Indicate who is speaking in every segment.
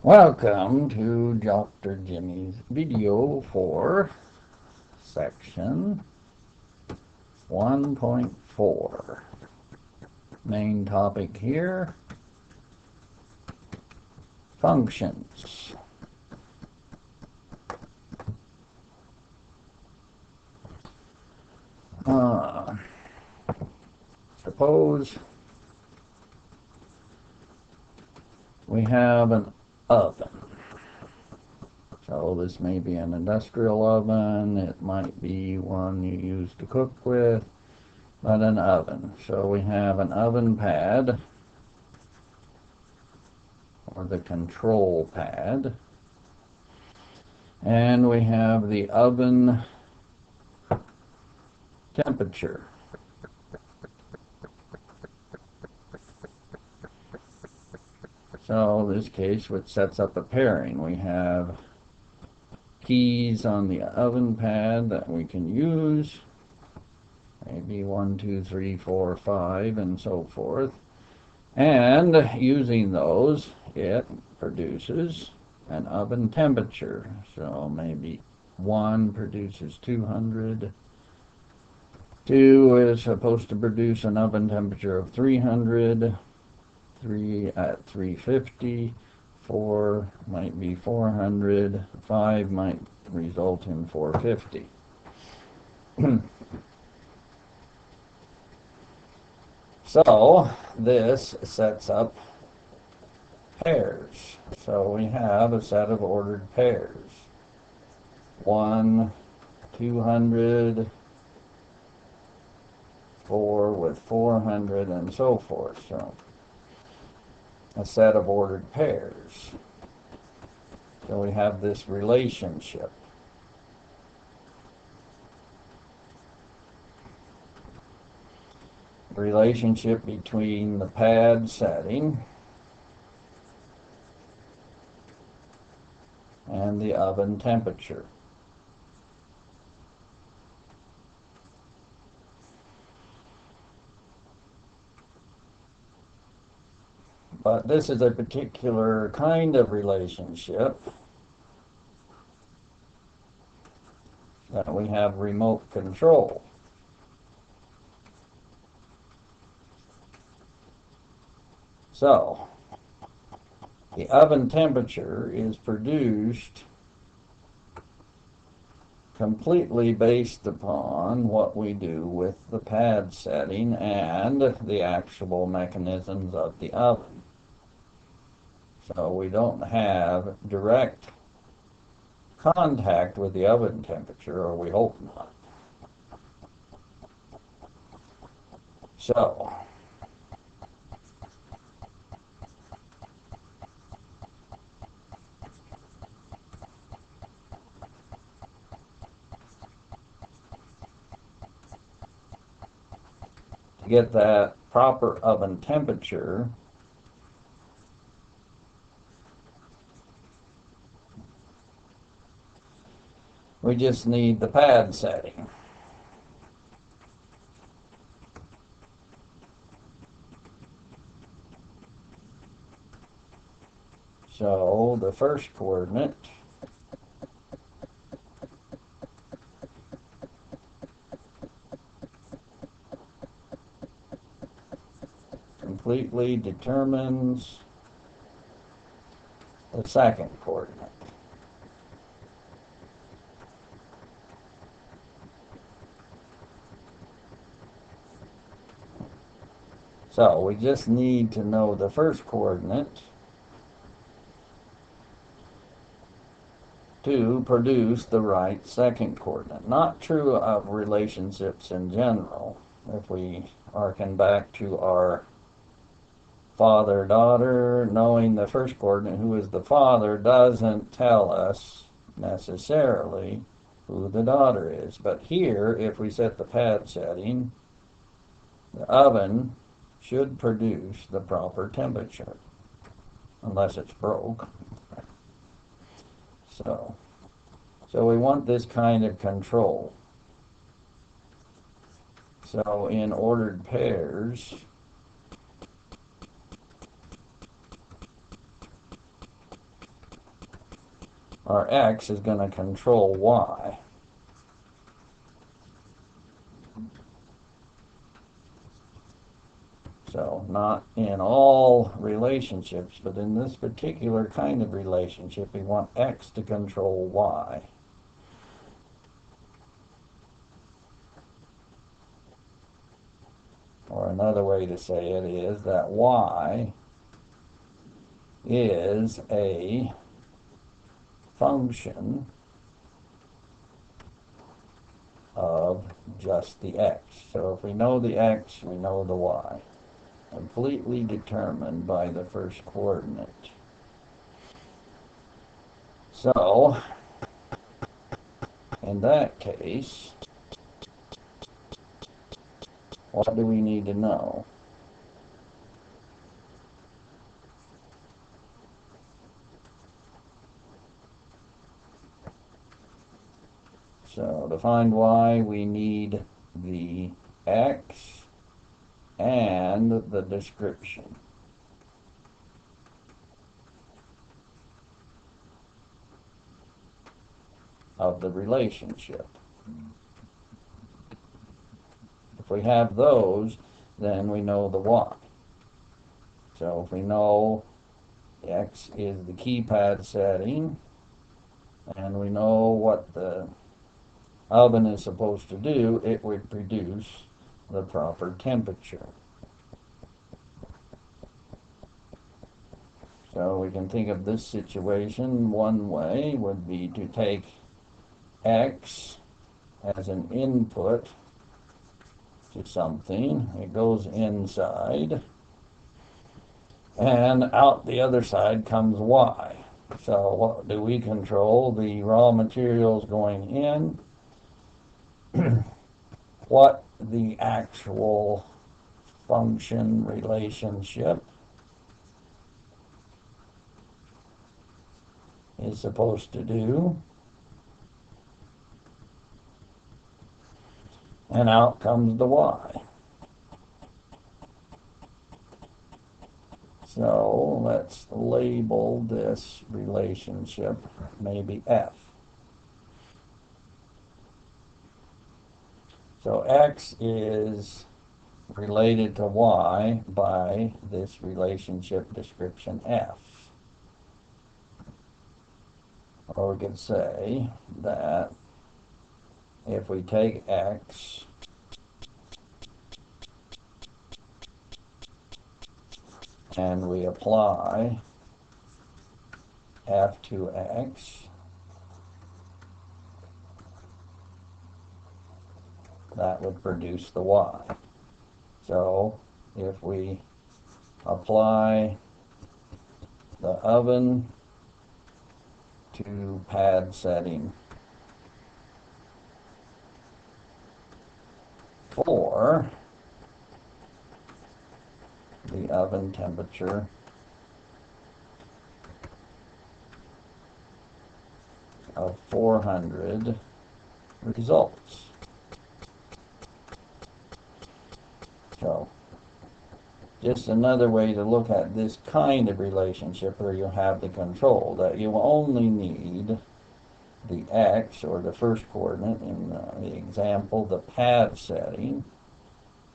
Speaker 1: Welcome to Dr. Jimmy's video for section 1.4. Main topic here, functions. Suppose we have an oven. So this may be an industrial oven, it might be one you use to cook with, but an oven. So we have an oven pad, or the control pad, and we have the oven temperature. So in this case, which sets up a pairing, we have keys on the oven pad that we can use, maybe 1, 2, 3, 4, 5, and so forth. And using those, it produces an oven temperature. So maybe 1 produces 200. 2 is supposed to produce an oven temperature of 300. 3 at 350. 4 might be 400. 5 might result in 450. So this sets up pairs. So we have a set of ordered pairs. 1, 200, 4 with 400, and so forth. So a set of ordered pairs. So we have this relationship. Relationship between the pad setting and the oven temperature. But this is a particular kind of relationship that we have remote control. So, the oven temperature is produced completely based upon what we do with the pad setting and the actual mechanisms of the oven. So we don't have direct contact with the oven temperature, or we hope not. So, to get that proper oven temperature, we just need the pad setting. So the first coordinate completely determines the second coordinate. So we just need to know the first coordinate to produce the right second coordinate. Not true of relationships in general. If we harken back to our father-daughter, knowing the first coordinate, who is the father, doesn't tell us necessarily who the daughter is. But here, if we set the pad setting, the oven should produce the proper temperature, unless it's broke. So we want this kind of control. So in ordered pairs, our X is going to control Y. So not in all relationships, but in this particular kind of relationship, we want X to control Y. Or another way to say it is that Y is a function of just the X. So if we know the X, we know the Y. Completely determined by the first coordinate. So, in that case, what do we need to know? So to find Y, we need the X and the description. Of the relationship. If we have those, then we know the Y. So if we know X is the keypad setting, and we know what the oven is supposed to do, it would produce the proper temperature. So we can think of this situation, one way would be to take X as an input to something. It goes inside, and out the other side comes Y. So what do we control? The raw materials going in, what the actual function relationship is supposed to do, and out comes the Y. So let's label this relationship maybe F. So X is related to Y by this relationship description F. Or we could say that if we take X and we apply F to X, that would produce the Y. So if we apply the oven to pad setting 4, the oven temperature of 400 results. So just another way to look at this kind of relationship where you have the control, that you only need the X, or the first coordinate in the example, the pad setting,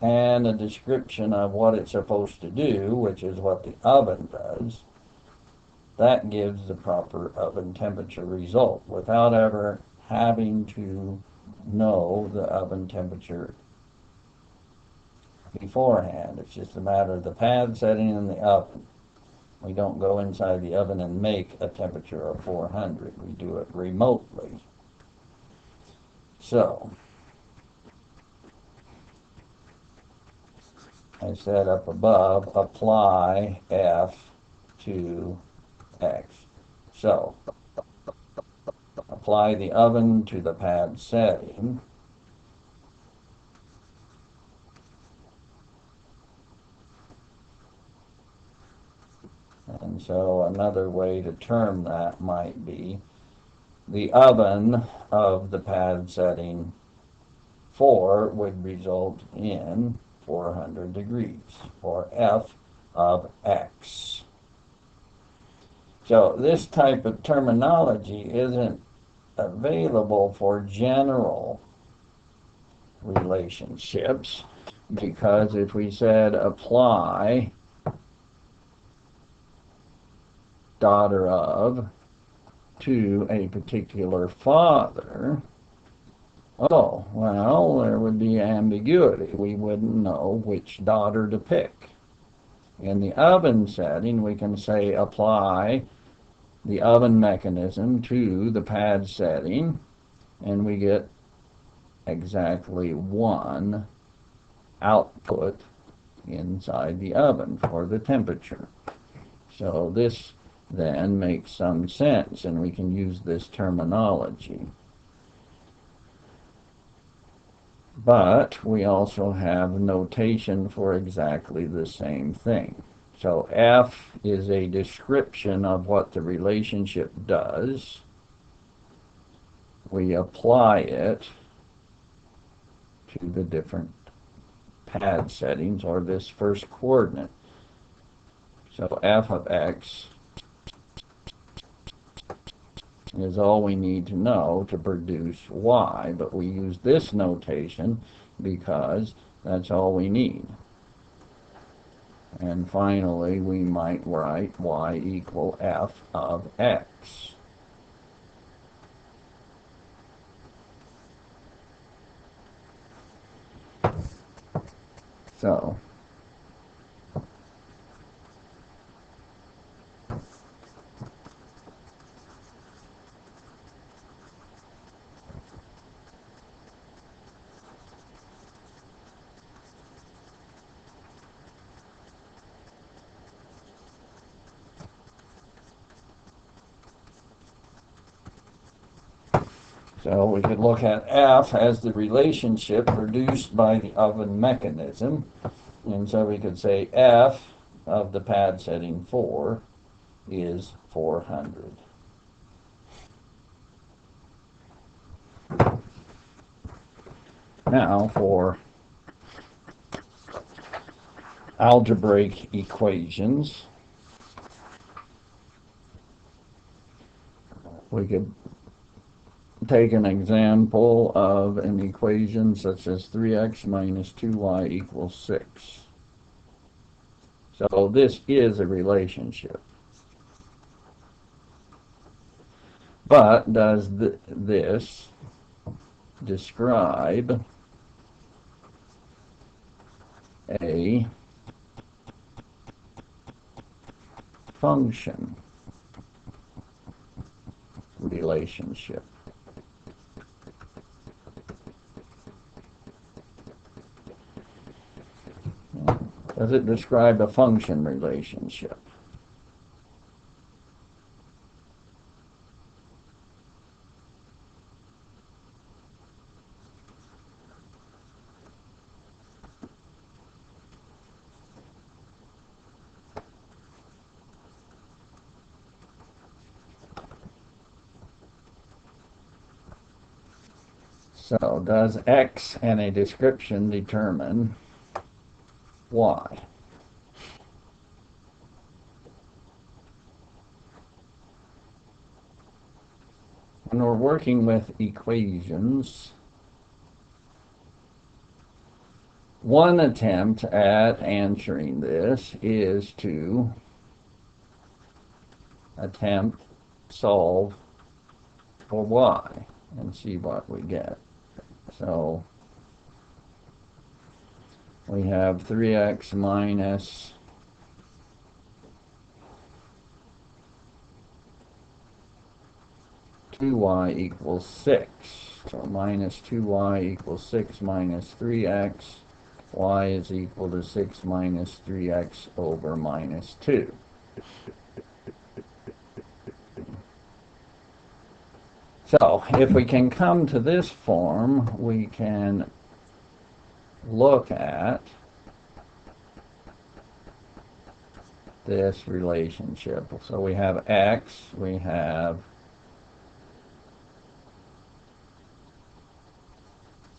Speaker 1: and a description of what it's supposed to do, which is what the oven does. That gives the proper oven temperature result without ever having to know the oven temperature beforehand. It's just a matter of the pad setting in the oven. We don't go inside the oven and make a temperature of 400. We do it remotely. So, I said up above, apply F to X. So, apply the oven to the pad setting. And so another way to term that might be the oven of the pad setting 4 would result in 400 degrees, or F of X. So this type of terminology isn't available for general relationships, because if we said apply daughter of to a particular father, oh, well, there would be ambiguity. We wouldn't know which daughter to pick. In the oven setting, we can say apply the oven mechanism to the pad setting, and we get exactly one output inside the oven for the temperature. So this then makes some sense, and we can use this terminology. But we also have notation for exactly the same thing. So F is a description of what the relationship does. We apply it to the different pad settings, or this first coordinate. So F of X is all we need to know to produce Y, but we use this notation because that's all we need. And finally, we might write Y equal F of X. So So we could look at F as the relationship produced by the oven mechanism. And so we could say F of the pad setting 4 is 400. Now for algebraic equations, we could take an example of an equation such as 3x minus 2y equals 6. So this is a relationship. But does this describe a function relationship? Does it describe a function relationship? So does X and a description determine Y? When we're working with equations, one attempt at answering this is to attempt solve for Y and see what we get. So we have 3x minus 2y equals 6. So minus 2y equals 6 minus 3x. Y is equal to 6 minus 3x over minus 2. So if we can come to this form, we can look at this relationship. So we have X, we have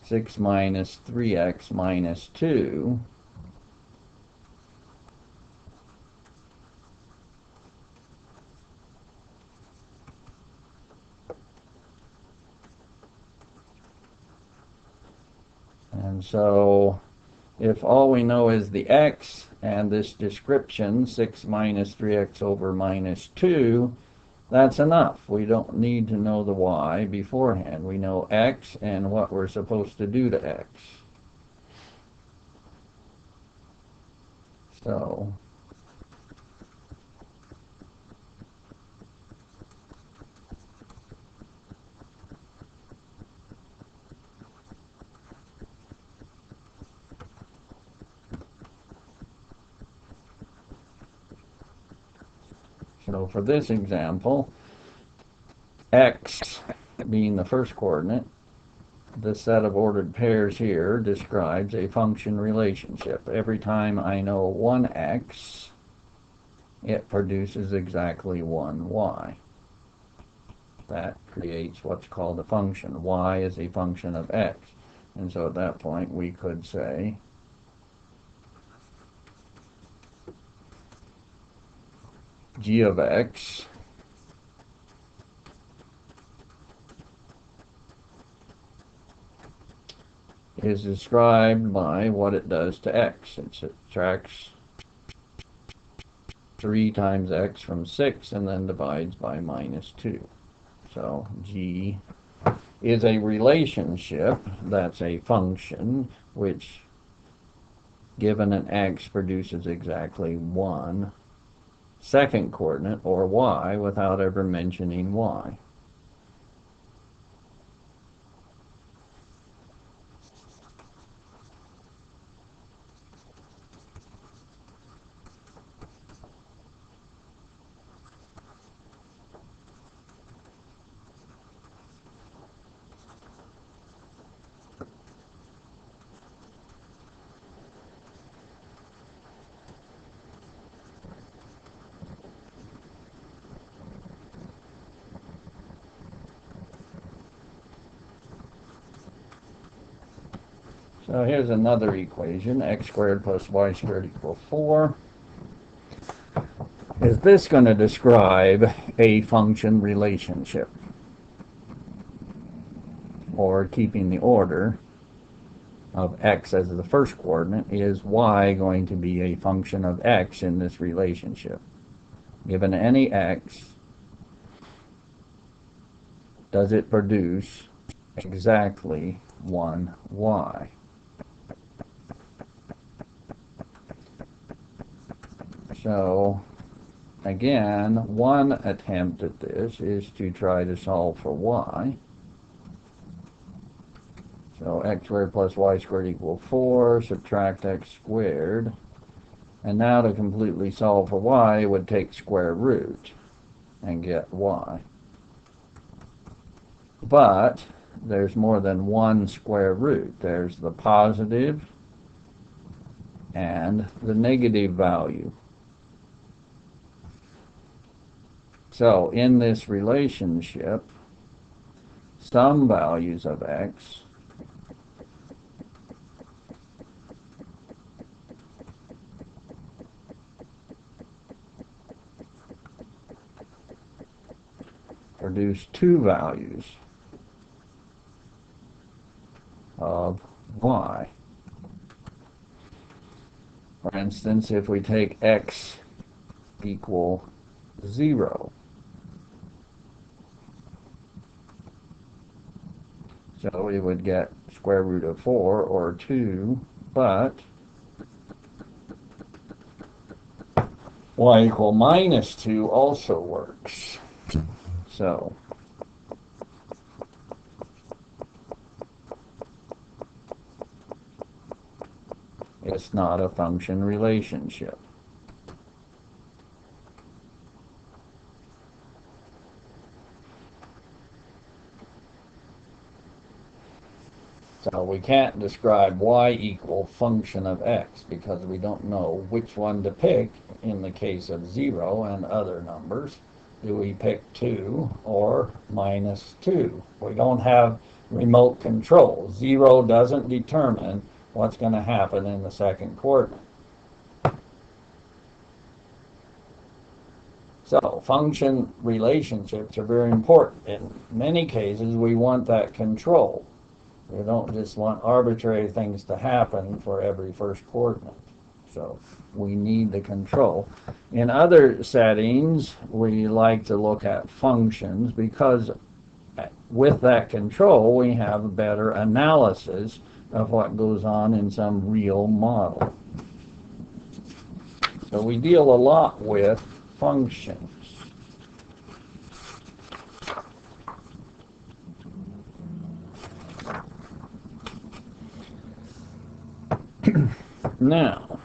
Speaker 1: 6 minus 3x minus 2, And so if all we know is the x and this description, 6 minus 3x over minus 2, that's enough. We don't need to know the y beforehand. We know x and what we're supposed to do to x. So for this example, x being the first coordinate, this set of ordered pairs here describes a function relationship. Every time I know one x, it produces exactly one y. That creates what's called a function. Y is a function of x. And so at that point we could say g of x is described by what it does to x. It subtracts 3 times x from 6 and then divides by minus 2. So g is a relationship, that's a function, which given an x produces exactly one second coordinate, or y, without ever mentioning y. So here's another equation, x squared plus y squared equals 4. Is this going to describe a function relationship? Or, keeping the order of x as the first coordinate, is y going to be a function of x in this relationship? Given any x, does it produce exactly one y? So again, one attempt at this is to try to solve for y. So x squared plus y squared equals 4, subtract x squared. And now to completely solve for y, it would take square root and get y. But there's more than one square root. There's the positive and the negative value. So in this relationship, some values of x produce two values of y. For instance, if we take x equal 0, so we would get square root of 4 or 2, but y equal minus 2 also works. So it's not a function relationship. So we can't describe y equal function of x because we don't know which one to pick in the case of 0 and other numbers. Do we pick 2 or minus 2? We don't have remote control. 0 doesn't determine what's going to happen in the second coordinate. So function relationships are very important. In many cases, we want that control. We don't just want arbitrary things to happen for every first coordinate. So we need the control. In other settings, we like to look at functions because with that control, we have a better analysis of what goes on in some real model. So we deal a lot with functions. Now,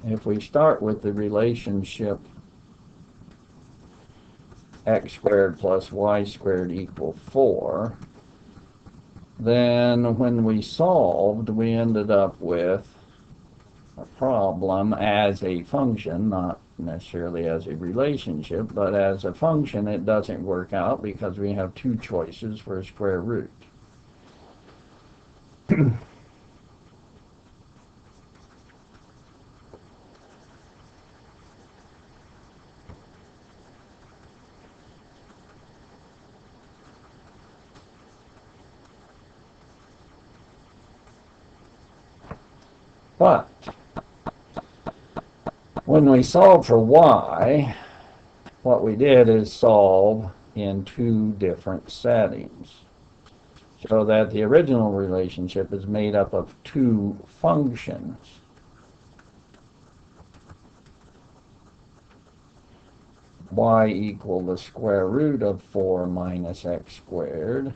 Speaker 1: if we start with the relationship x squared plus y squared equal 4, then when we solved, we ended up with a problem as a function, not necessarily as a relationship, but as a function it doesn't work out because we have two choices for a square root. But when we solve for y, what we did is solve in two different settings, so that the original relationship is made up of two functions. Y equal the square root of 4 minus x squared,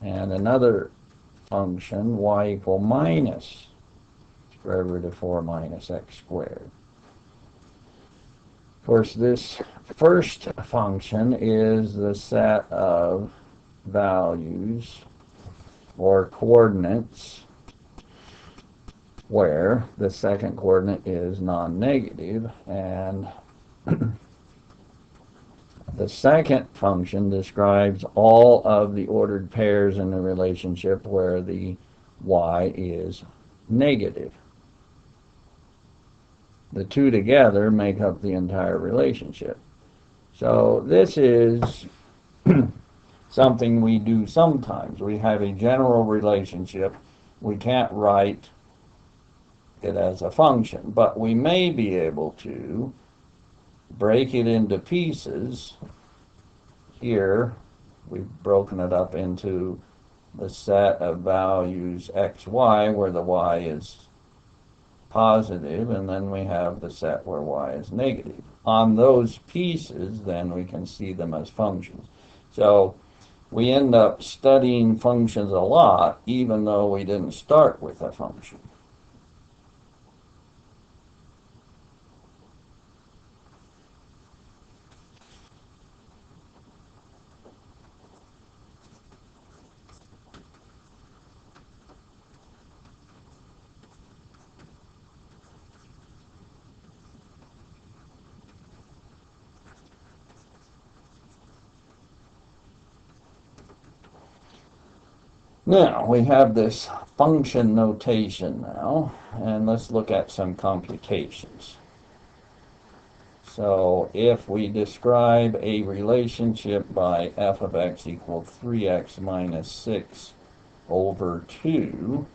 Speaker 1: and another function, y equal minus square root of 4 minus x squared. Of course, this first function is the set of values or coordinates where the second coordinate is non-negative, and the second function describes all of the ordered pairs in the relationship where the y is negative. The two together make up the entire relationship. So this is something we do sometimes. We have a general relationship. We can't write it as a function, but we may be able to break it into pieces. Here we've broken it up into the set of values x, y, where the y is positive, and then we have the set where y is negative. On those pieces, then we can see them as functions. So we end up studying functions a lot, even though we didn't start with a function. Now, we have this function notation now, and let's look at some computations. So if we describe a relationship by f of x equal 3x minus 6 over 2,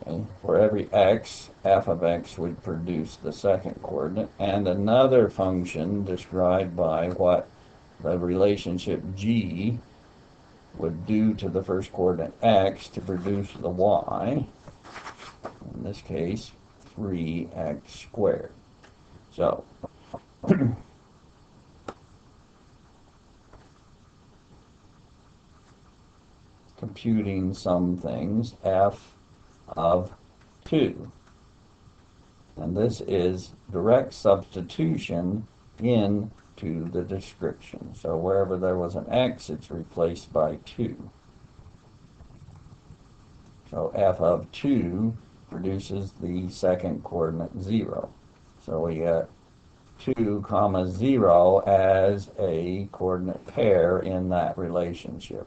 Speaker 1: okay, for every x, f of x would produce the second coordinate, and another function described by what the relationship g would do to the first coordinate x to produce the y, in this case 3x squared. So computing some things, f of 2, and this is direct substitution into the description. So wherever there was an x, it's replaced by 2. So f of 2 produces the second coordinate 0. So we get 2 comma 0 as a coordinate pair in that relationship.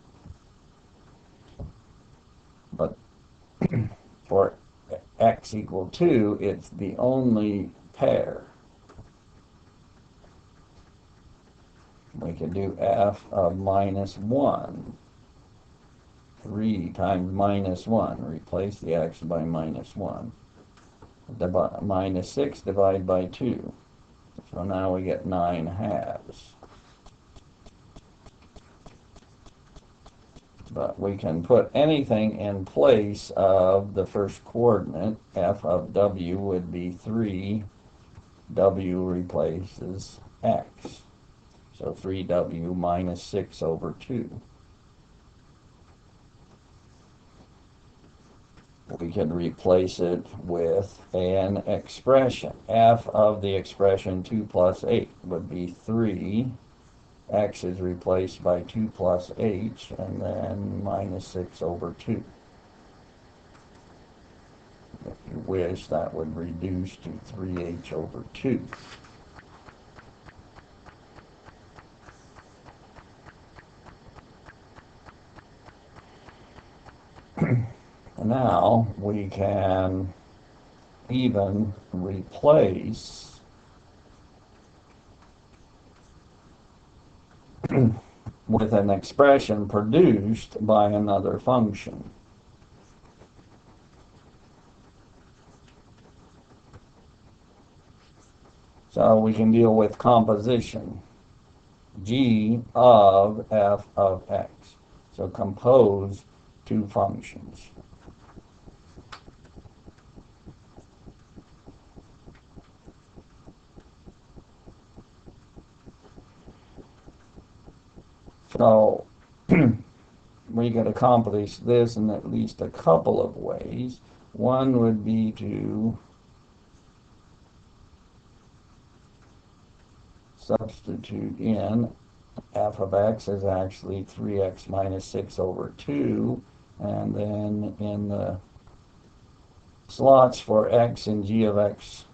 Speaker 1: But for x equal 2, it's the only pair. We can do f of minus 1. 3 times minus 1. Replace the x by minus 1. Minus 6 divided by 2. So now we get 9 halves. But we can put anything in place of the first coordinate. F of w would be 3. W replaces x. So 3w minus 6 over 2. We can replace it with an expression. F of the expression 2 plus 8 would be 3. X is replaced by 2 plus h, and then minus 6 over 2. If you wish, that would reduce to 3h over 2. Now we can even replace with an expression produced by another function. So we can deal with composition. G of f of x. So compose two functions. So we could accomplish this in at least a couple of ways. One would be to substitute in f of x is actually 3x minus 6 over 2, and then in the slots for x and g of x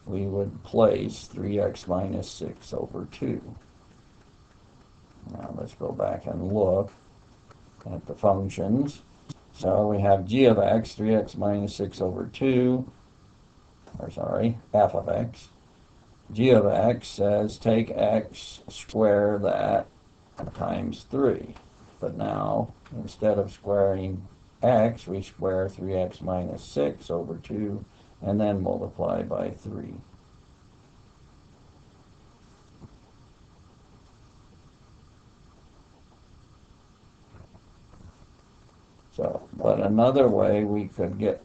Speaker 1: we would place 3x minus 6 over 2. Now let's go back and look at the functions. So we have g of x, 3x minus 6 over 2, or sorry, f of x. G of x says take x, square that, times 3. But now, instead of squaring x, we square 3x minus 6 over 2, and then multiply by 3. So, but another way we could get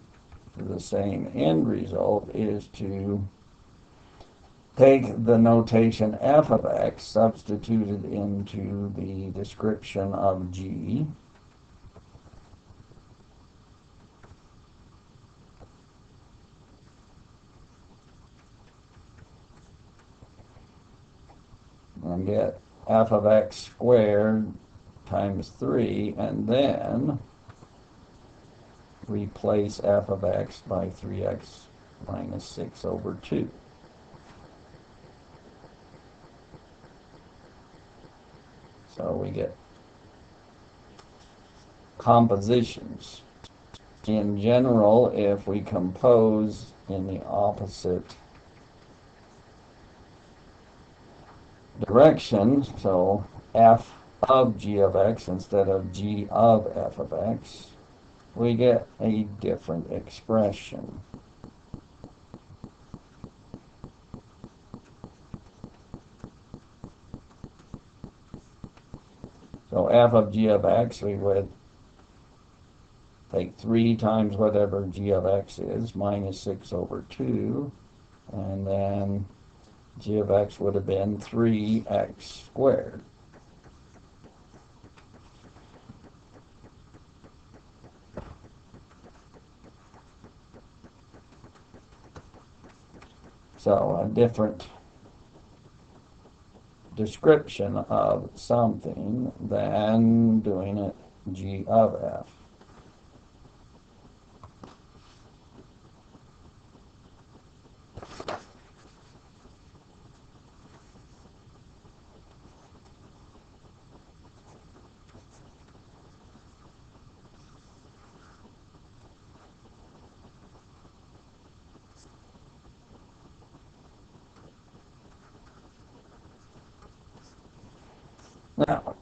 Speaker 1: to the same end result is to take the notation f of x, substituted into the description of g, and get f of x squared times 3, and then replace f of x by 3x minus 6 over 2. So we get compositions. In general, if we compose in the opposite direction, so f of g of x instead of g of f of x, we get a different expression. So f of g of x, we would take 3 times whatever g of x is, minus 6 over 2, and then g of x would have been 3x squared. So a different description of something than doing it g of f. Now,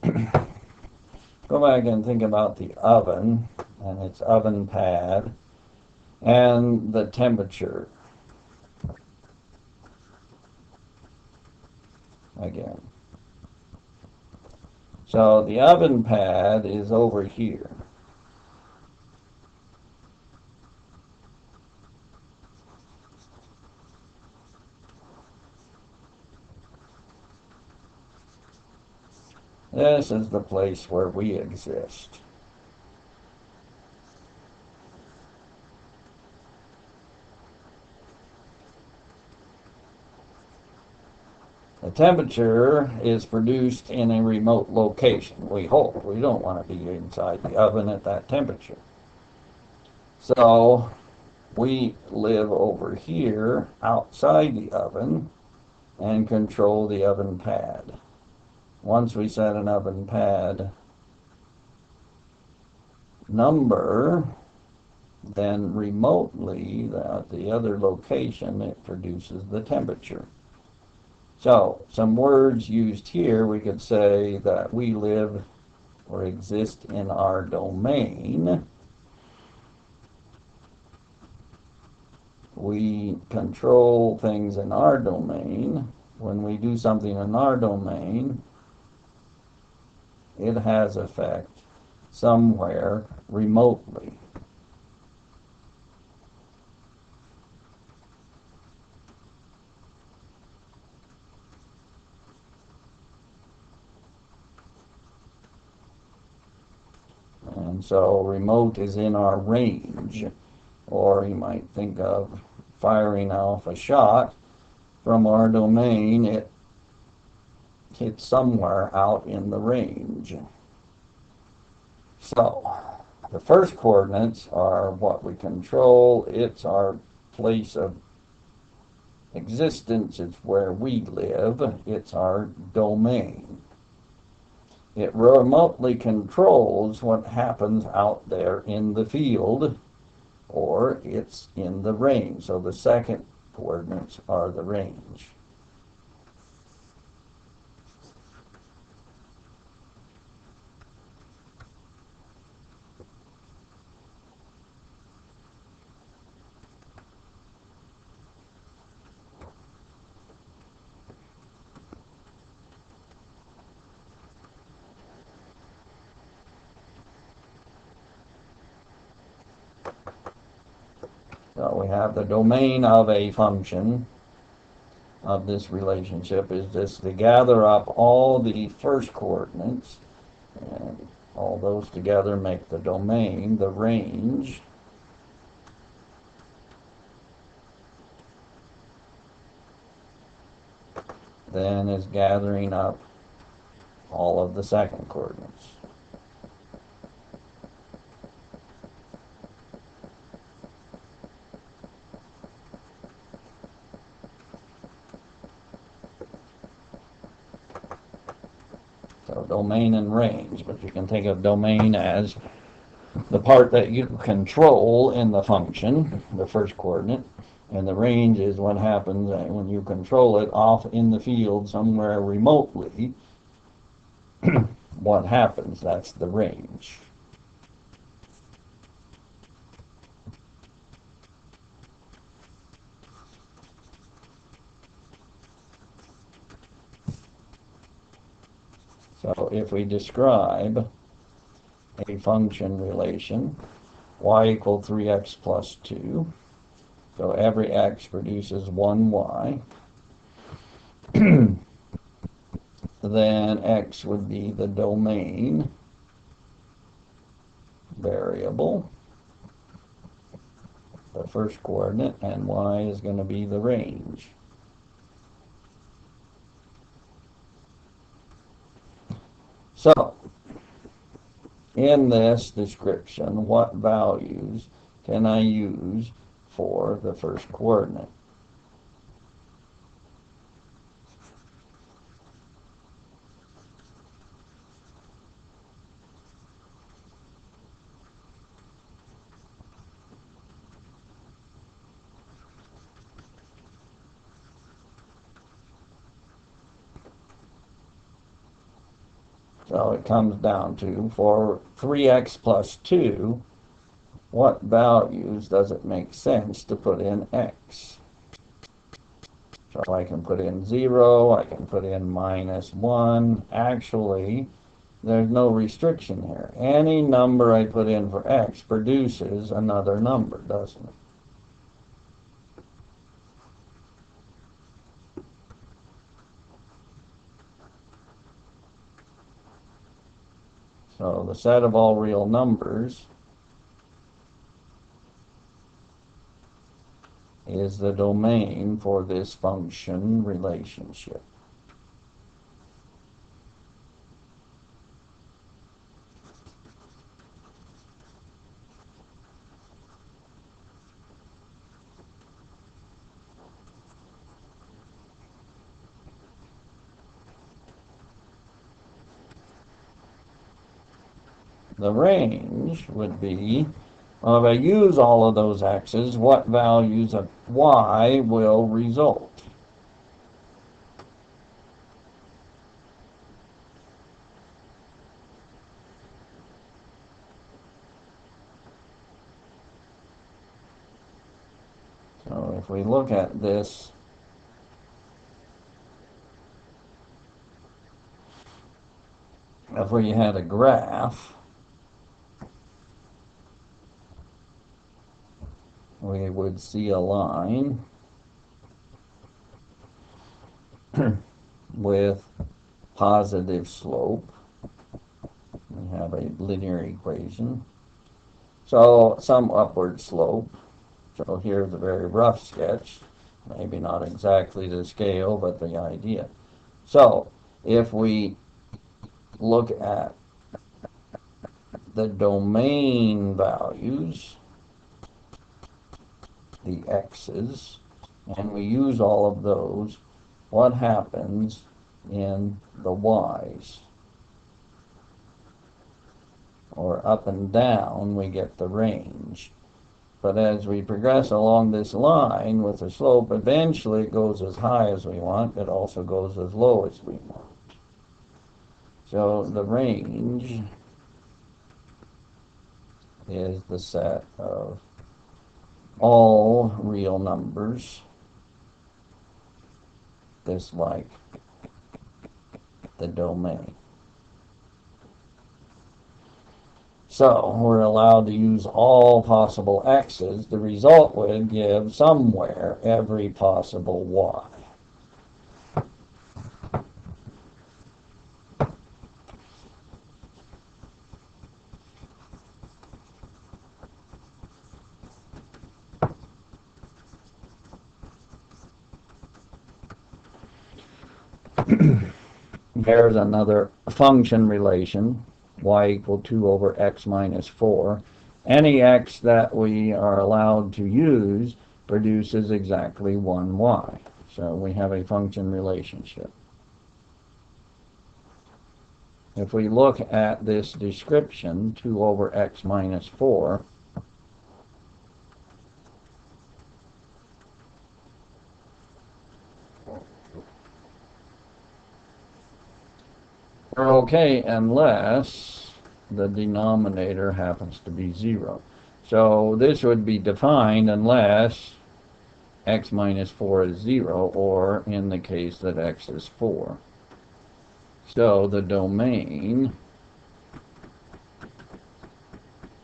Speaker 1: go back and think about the oven and its oven pad and the temperature again. So the oven pad is over here. This is the place where we exist. The temperature is produced in a remote location. We hope. We don't want to be inside the oven at that temperature. So we live over here outside the oven and control the oven pad. Once we set an oven pad number, then remotely at the other location it produces the temperature. So some words used here, we could say that we live or exist in our domain. We control things in our domain. When we do something in our domain, it has effect somewhere remotely. And so remote is in our range. Or you might think of firing off a shot from our domain. It hits somewhere out in the range. So the first coordinates are what we control. It's our place of existence. It's where we live. It's our domain. It remotely controls what happens out there in the field, or it's in the range. So the second coordinates are the range. So we have the domain of a function of this relationship is just to gather up all the first coordinates, and all those together make the domain. The range then is gathering up all of the second coordinates. So domain and range, but you can think of domain as the part that you control in the function, the first coordinate, and the range is what happens when you control it off in the field somewhere remotely. What happens, that's the range. So if we describe a function relation, y equal 3x plus 2, so every x produces 1y, then x would be the domain variable, the first coordinate, and y is going to be the range. So, in this description, what values can I use for the first coordinate? So it comes down to, for 3x plus 2, what values does it make sense to put in x? So I can put in 0, I can put in -1. Actually, there's no restriction here. Any number I put in for x produces another number, doesn't it? So the set of all real numbers is the domain for this function relationship. The range would be, well, if I use all of those x's, what values of y will result? So if we look at this, if we had a graph, we would see a line with positive slope. We have a linear equation. So some upward slope. So here's a very rough sketch. Maybe not exactly the scale, but the idea. So if we look at the domain values, the x's, and we use all of those, what happens in the y's? Or up and down, we get the range. But as we progress along this line with the slope, eventually it goes as high as we want. It also goes as low as we want. So the range is the set of all real numbers, just like the domain. So we're allowed to use all possible x's. The result would give somewhere every possible y. There's another function relation, y equal 2 over x minus 4. Any x that we are allowed to use produces exactly 1y. So we have a function relationship. If we look at this description, 2 over x minus 4, we're okay unless the denominator happens to be 0. So this would be defined unless x minus 4 is 0, or in the case that x is 4. So the domain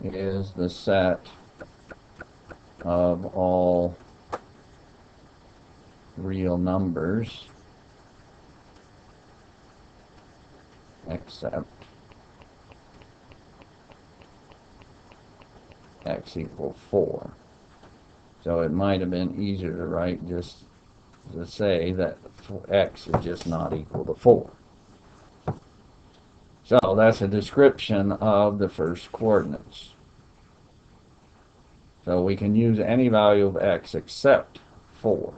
Speaker 1: is the set of all real numbers except x equals 4. So it might have been easier to write just to say that x is just not equal to 4. So that's a description of the first coordinates. So we can use any value of x except 4.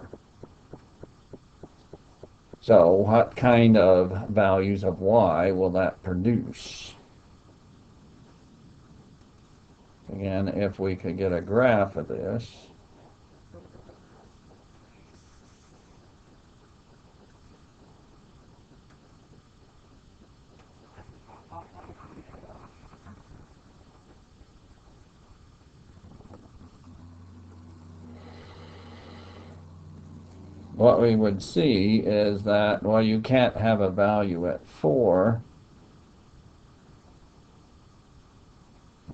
Speaker 1: So what kind of values of y will that produce? Again, if we could get a graph of this, what we would see is that, well, you can't have a value at 4.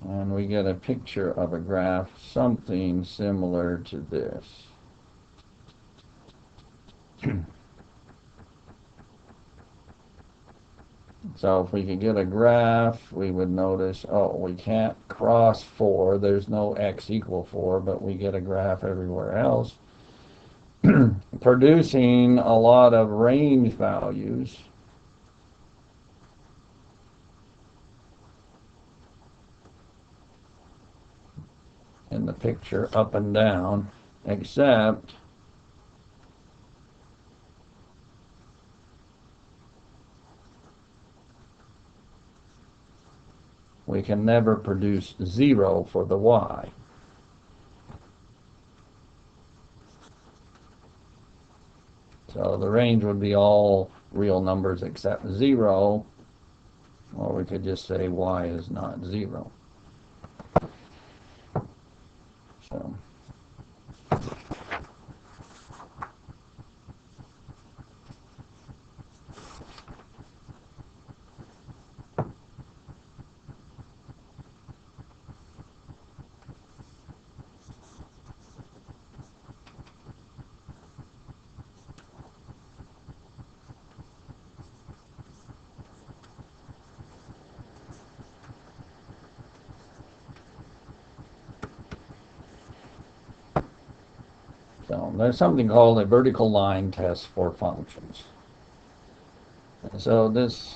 Speaker 1: And we get a picture of a graph, something similar to this. So if we could get a graph, we would notice, oh, we can't cross 4. There's no x equal 4, but we get a graph everywhere else, producing a lot of range values. In the picture, up and down, except we can never produce 0 for the y. So the range would be all real numbers except 0, or we could just say y is not 0. So there's something called a vertical line test for functions. So this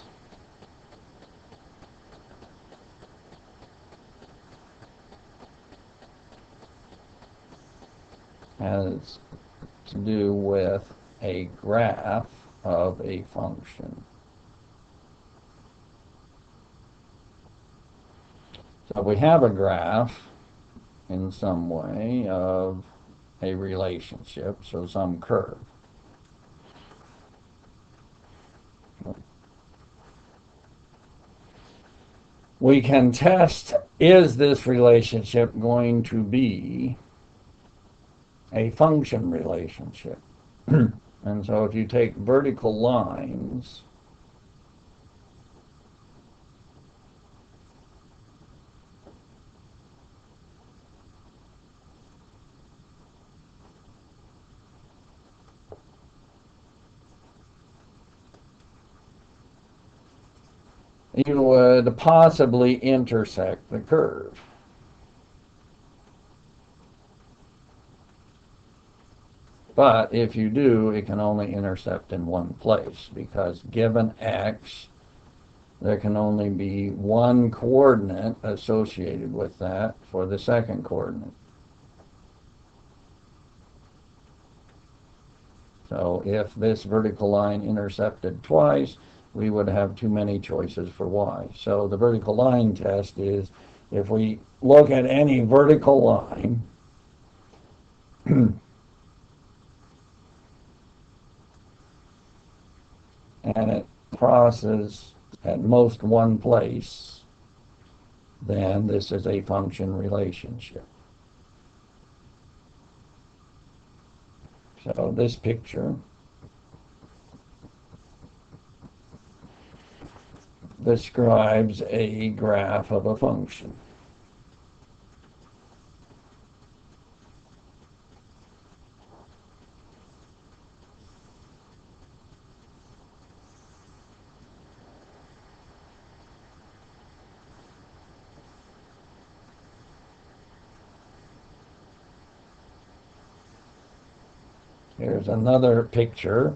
Speaker 1: has to do with a graph of a function. So we have a graph in some way of a relationship, so some curve. We can test, is this relationship going to be a function relationship? And so if you take vertical lines, you would possibly intersect the curve. But if you do, it can only intercept in one place, because given x, there can only be one coordinate associated with that for the second coordinate. So if this vertical line intercepted twice, we would have too many choices for y. So the vertical line test is, if we look at any vertical line, and it crosses at most one place, then this is a function relationship. So this picture describes a graph of a function. Here's another picture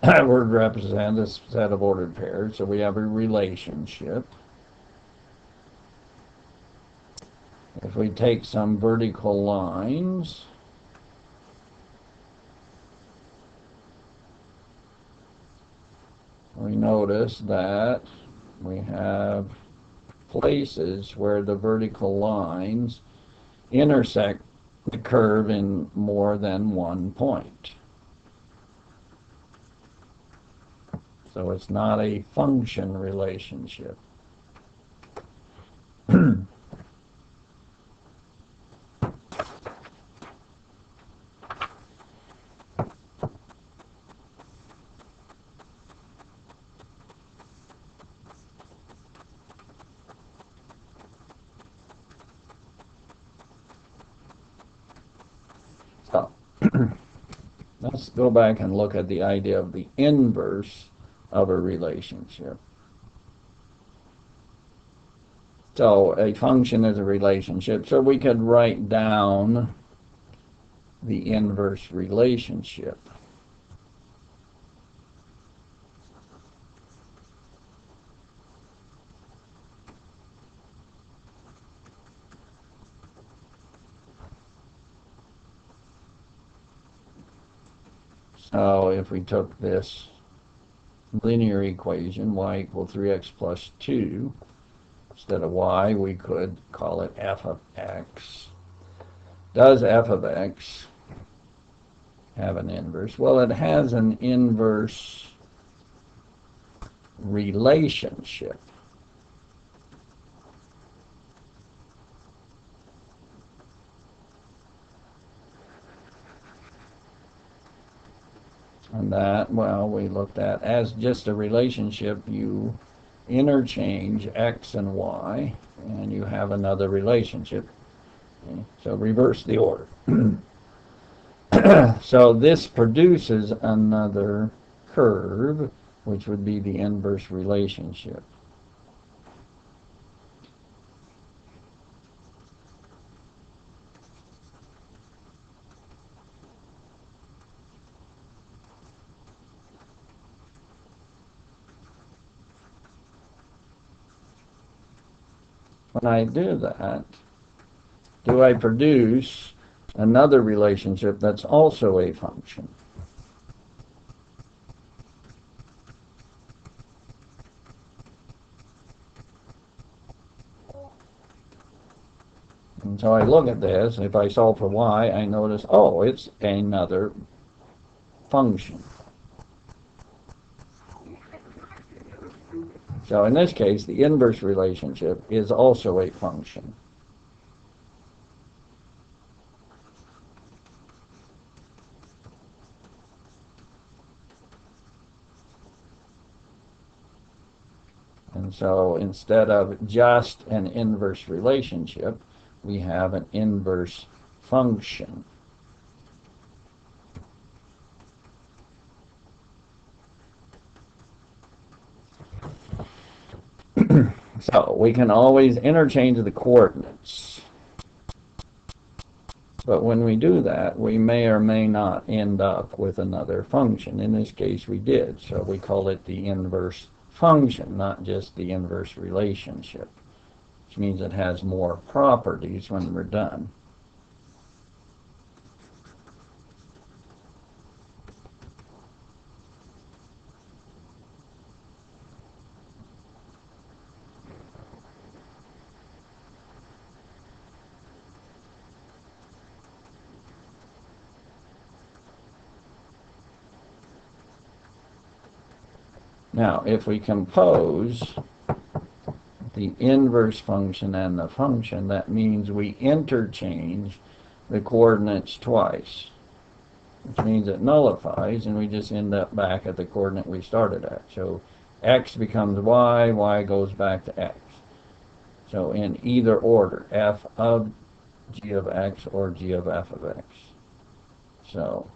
Speaker 1: that would represent a set of ordered pairs. So we have a relationship. If we take some vertical lines, we notice that we have places where the vertical lines intersect the curve in more than one point. So it's not a function relationship. Let's go back and look at the idea of the inverse of a relationship. So a function is a relationship, so we could write down the inverse relationship. So if we took this linear equation, y equals 3x plus 2, instead of y, we could call it f of x. Does f of x have an inverse? Well, it has an inverse relationship. And that, well, we looked at as just a relationship. You interchange x and y, and you have another relationship. Okay? So reverse the order. So this produces another curve, which would be the inverse relationship. When I do that, do I produce another relationship that's also a function? And so I look at this. If I solve for y, I notice, oh, it's another function. So in this case, the inverse relationship is also a function. And so instead of just an inverse relationship, we have an inverse function. So we can always interchange the coordinates. But when we do that, we may or may not end up with another function. In this case, we did. So we call it the inverse function, not just the inverse relationship, which means it has more properties when we're done. Now, if we compose the inverse function and the function, that means we interchange the coordinates twice, which means it nullifies, and we just end up back at the coordinate we started at. So x becomes y, y goes back to x. So in either order, f of g of x or g of f of x. So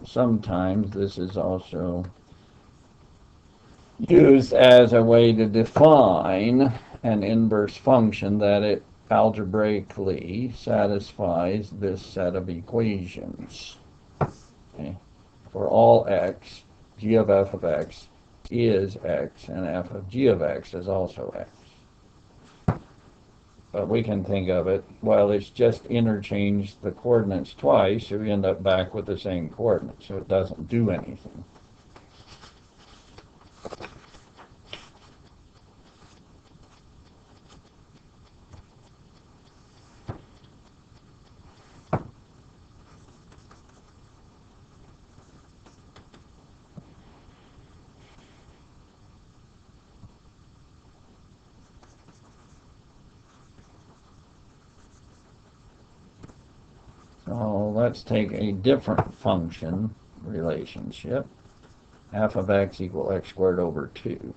Speaker 1: sometimes this is also used as a way to define an inverse function, that it algebraically satisfies this set of equations. Okay. For all x, g of f of x is x, and f of g of x is also x. But we can think of it, well, it's just interchanged the coordinates twice, so we end up back with the same coordinates, so it doesn't do anything. So let's take a different function relationship. F of x equals x squared over 2.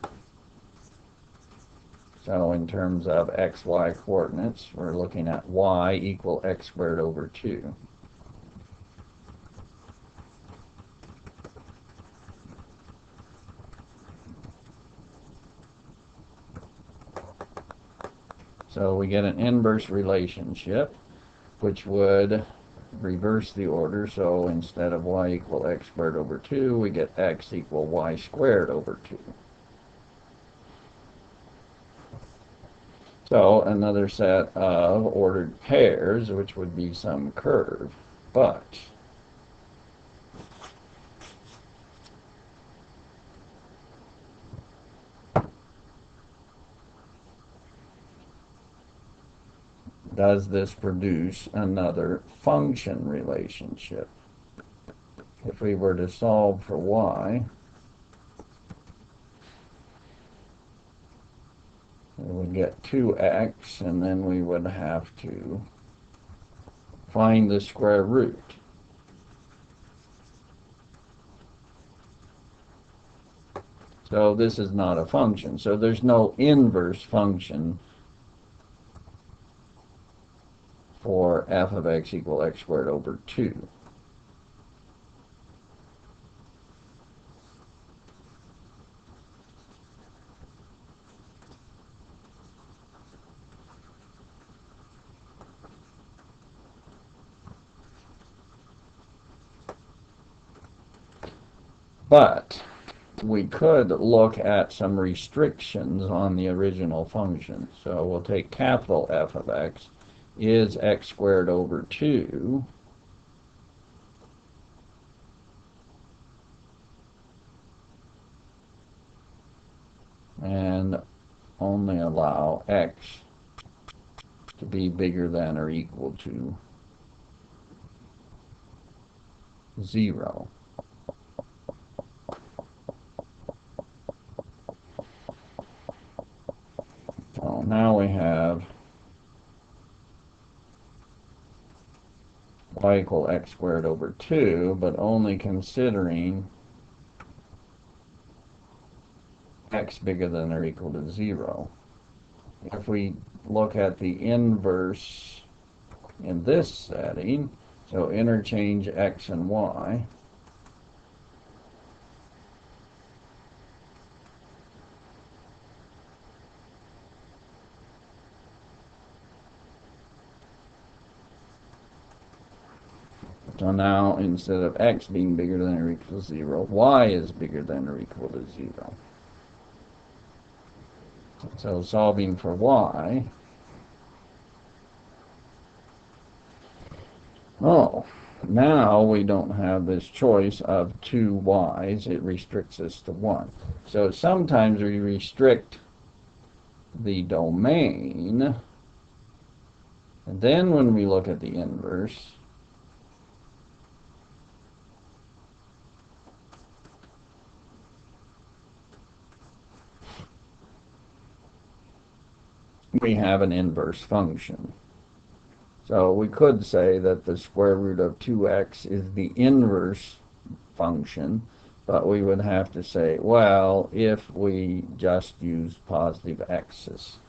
Speaker 1: So in terms of xy coordinates, we're looking at y equal x squared over 2. So we get an inverse relationship, which would reverse the order. So instead of y equal x squared over 2, we get x equal y squared over 2. So another set of ordered pairs, which would be some curve. But does this produce another function relationship? If we were to solve for y, we would get 2x, and then we would have to find the square root. So this is not a function. So there's no inverse function for f of x equal x squared over 2. But we could look at some restrictions on the original function. So we'll take capital F of x is x squared over 2, and only allow x to be bigger than or equal to 0. So now we have y equal x squared over 2, but only considering x bigger than or equal to 0. If we look at the inverse in this setting, so interchange x and y, so now instead of x being bigger than or equal to 0, y is bigger than or equal to 0. So solving for y, now we don't have this choice of 2 y's. It restricts us to 1. So sometimes we restrict the domain, and then when we look at the inverse, we have an inverse function. So we could say that the square root of 2x is the inverse function, but we would have to say, well, if we just use positive x's.